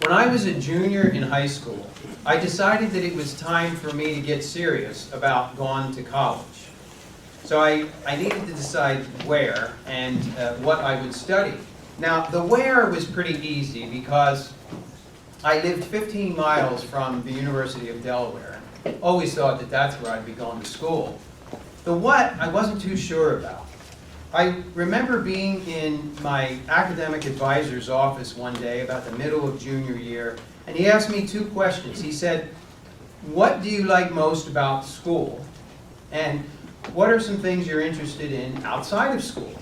When I was a junior in high school, I decided that it was time for me to get serious about going to college. So I needed to decide where and what I would study. Now, the where was pretty easy because I lived 15 miles from the University of Delaware. Always thought that that's where I'd be going to school. The what, I wasn't too sure about. I remember being in my academic advisor's office one day about the middle of junior year, and he asked me two questions. He said, what do you like most about school? And what are some things you're interested in outside of school?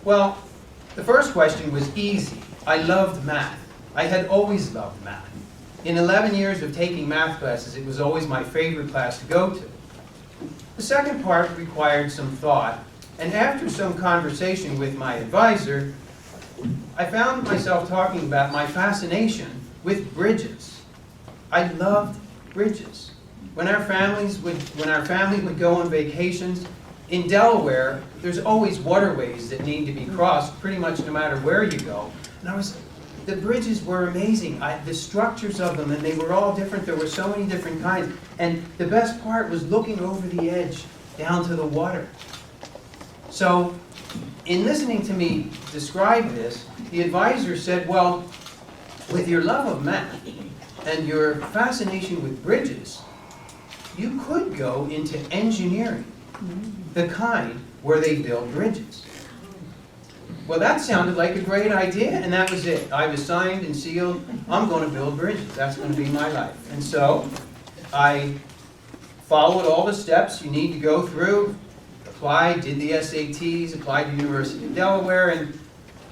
Well, the first question was easy. I loved math. I had always loved math. In 11 years of taking math classes, it was always my favorite class to go to. The second part required some thought, and after some conversation with my advisor, I found myself talking about my fascination with bridges. I loved bridges. When our family would go on vacations, in Delaware, there's always waterways that need to be crossed pretty much no matter where you go. And the bridges were amazing. The structures of them, and they were all different. There were so many different kinds. And the best part was looking over the edge down to the water. So, in listening to me describe this, the advisor said, well, with your love of math and your fascination with bridges, you could go into engineering, the kind where they build bridges. Well, that sounded like a great idea, and that was it. I was signed and sealed. I'm going to build bridges. That's going to be my life. And so I followed all the steps you need to go through, applied, did the SATs, applied to the University of Delaware, and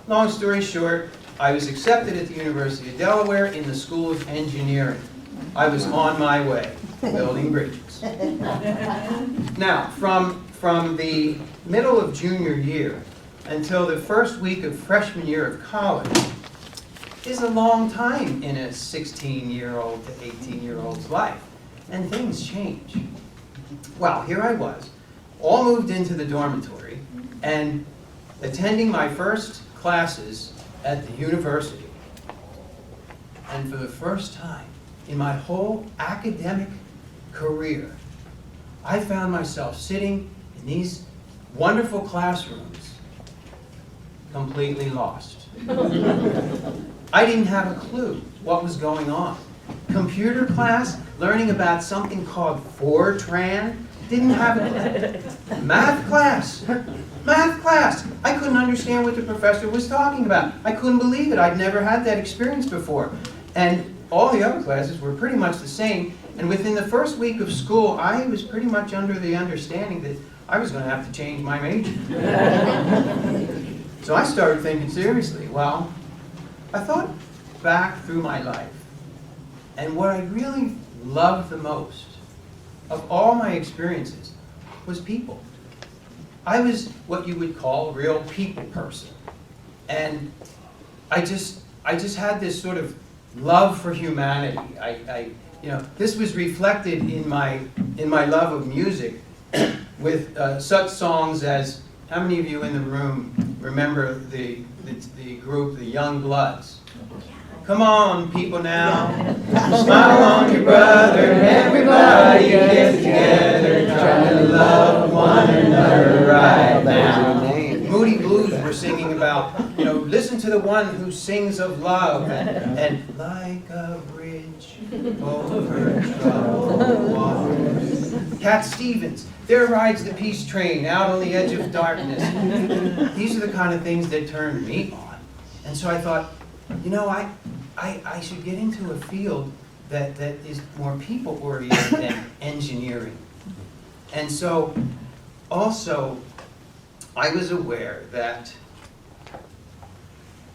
long story short, I was accepted at the University of Delaware in the School of Engineering. I was on my way, building bridges. Now, from the middle of junior year until the first week of freshman year of college is a long time in a 16-year-old to 18-year-old's life, and things change. Well, here I was, all moved into the dormitory and attending my first classes at the university. And for the first time in my whole academic career, I found myself sitting in these wonderful classrooms completely lost. I didn't have a clue what was going on. Computer class, learning about something called Fortran, didn't have a clue. Math class, I couldn't understand what the professor was talking about. I couldn't believe it. I'd never had that experience before. And all the other classes were pretty much the same. And within the first week of school, I was pretty much under the understanding that I was going to have to change my major. So I started thinking seriously. Well, I thought back through my life, and what I really loved the most of all my experiences was people. I was what you would call a real people person. And I just had this sort of love for humanity. This was reflected in my love of music with such songs as, how many of you in the room remember the group, the Young Bloods? Come on, people now, smile on your brother, everybody get together, try to love one another right now. Moody Blues were singing about, listen to the one who sings of love, and like a bridge over troubled waters. Cat Stevens, there rides the peace train out on the edge of darkness. These are the kind of things that turned me on. And so I thought, I should get into a field that is more people-oriented than engineering. And so, also, I was aware that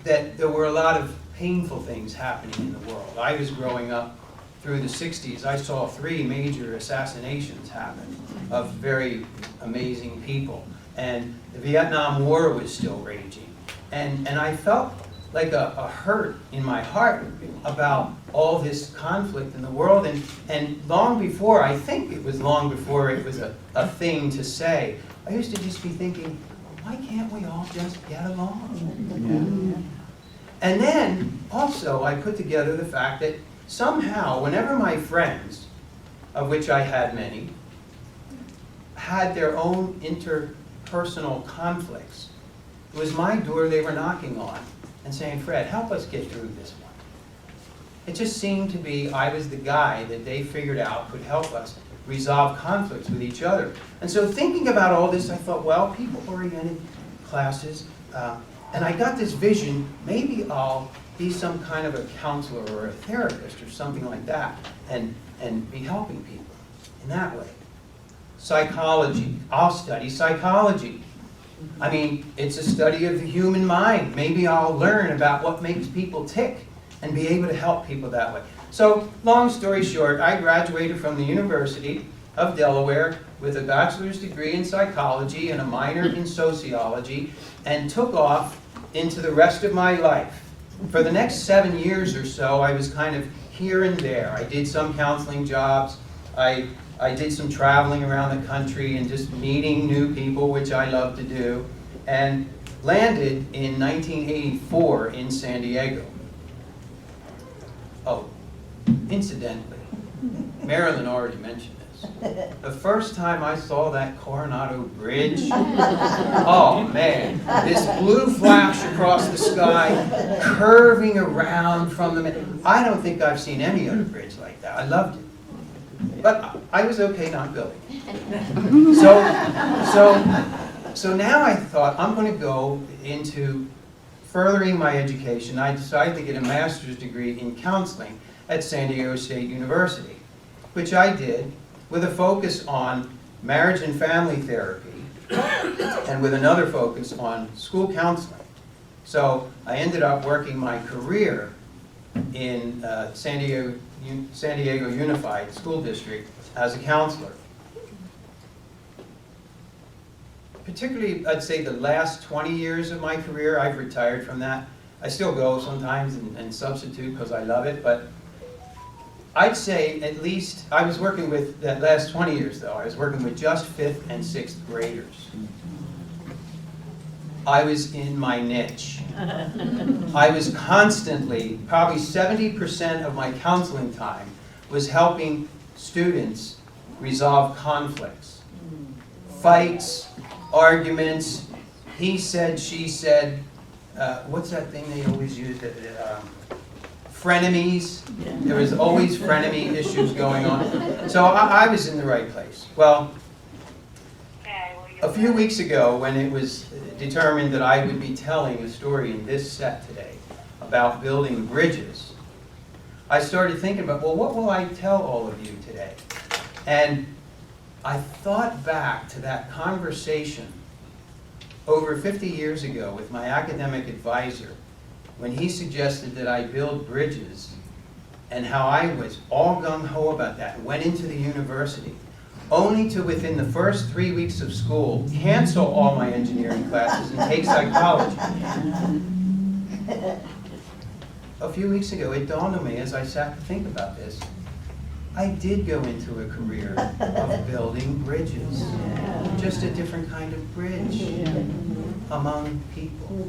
there were a lot of painful things happening in the world. I was growing up through the 60s. I saw 3 major assassinations happen of very amazing people. And the Vietnam War was still raging. And I felt like a hurt in my heart about all this conflict in the world. And long before, I think it was long before it was a thing to say, I used to just be thinking, why can't we all just get along? And then, also, I put together the fact that somehow, whenever my friends, of which I had many, had their own interpersonal conflicts, it was my door they were knocking on and saying, Fred, help us get through this one. It just seemed to be I was the guy that they figured out could help us resolve conflicts with each other. And so thinking about all this, I thought, well, people-oriented classes, and I got this vision, maybe I'll be some kind of a counselor or a therapist or something like that, and be helping people in that way. Psychology, I'll study psychology. I mean, it's a study of the human mind. Maybe I'll learn about what makes people tick and be able to help people that way. So, long story short, I graduated from the University of Delaware with a bachelor's degree in psychology and a minor in sociology, and took off into the rest of my life. For the next 7 years or so, I was kind of here and there. I did some counseling jobs. I did some traveling around the country and just meeting new people, which I love to do, and landed in 1984 in San Diego. Oh, incidentally, Marilyn already mentioned this. The first time I saw that Coronado Bridge, oh man, this blue flash across the sky, curving around from the... I don't think I've seen any other bridge like that. I loved it. But I was okay not building it. So now I thought, I'm going to go into furthering my education. I decided to get a master's degree in counseling at San Diego State University, which I did with a focus on marriage and family therapy and with another focus on school counseling. So I ended up working my career in San Diego Unified School District as a counselor. Particularly, I'd say the last 20 years of my career, I've retired from that. I still go sometimes and substitute because I love it, but I'd say at least, I was working with, that last 20 years though, I was working with just 5th and 6th graders. I was in my niche. I was constantly, probably 70% of my counseling time was helping students resolve conflicts. Fights, arguments, he said, she said, what's that thing they always use? Frenemies. There was always frenemy issues going on. So I was in the right place. Well, a few weeks ago, when it was determined that I would be telling a story in this set today about building bridges, I started thinking about, well, what will I tell all of you today? And I thought back to that conversation over 50 years ago with my academic advisor when he suggested that I build bridges, and how I was all gung-ho about that and went into the university, only to within the first 3 weeks of school cancel all my engineering classes and take psychology. A few weeks ago, it dawned on me as I sat to think about this, I did go into a career of building bridges, just a different kind of bridge among people.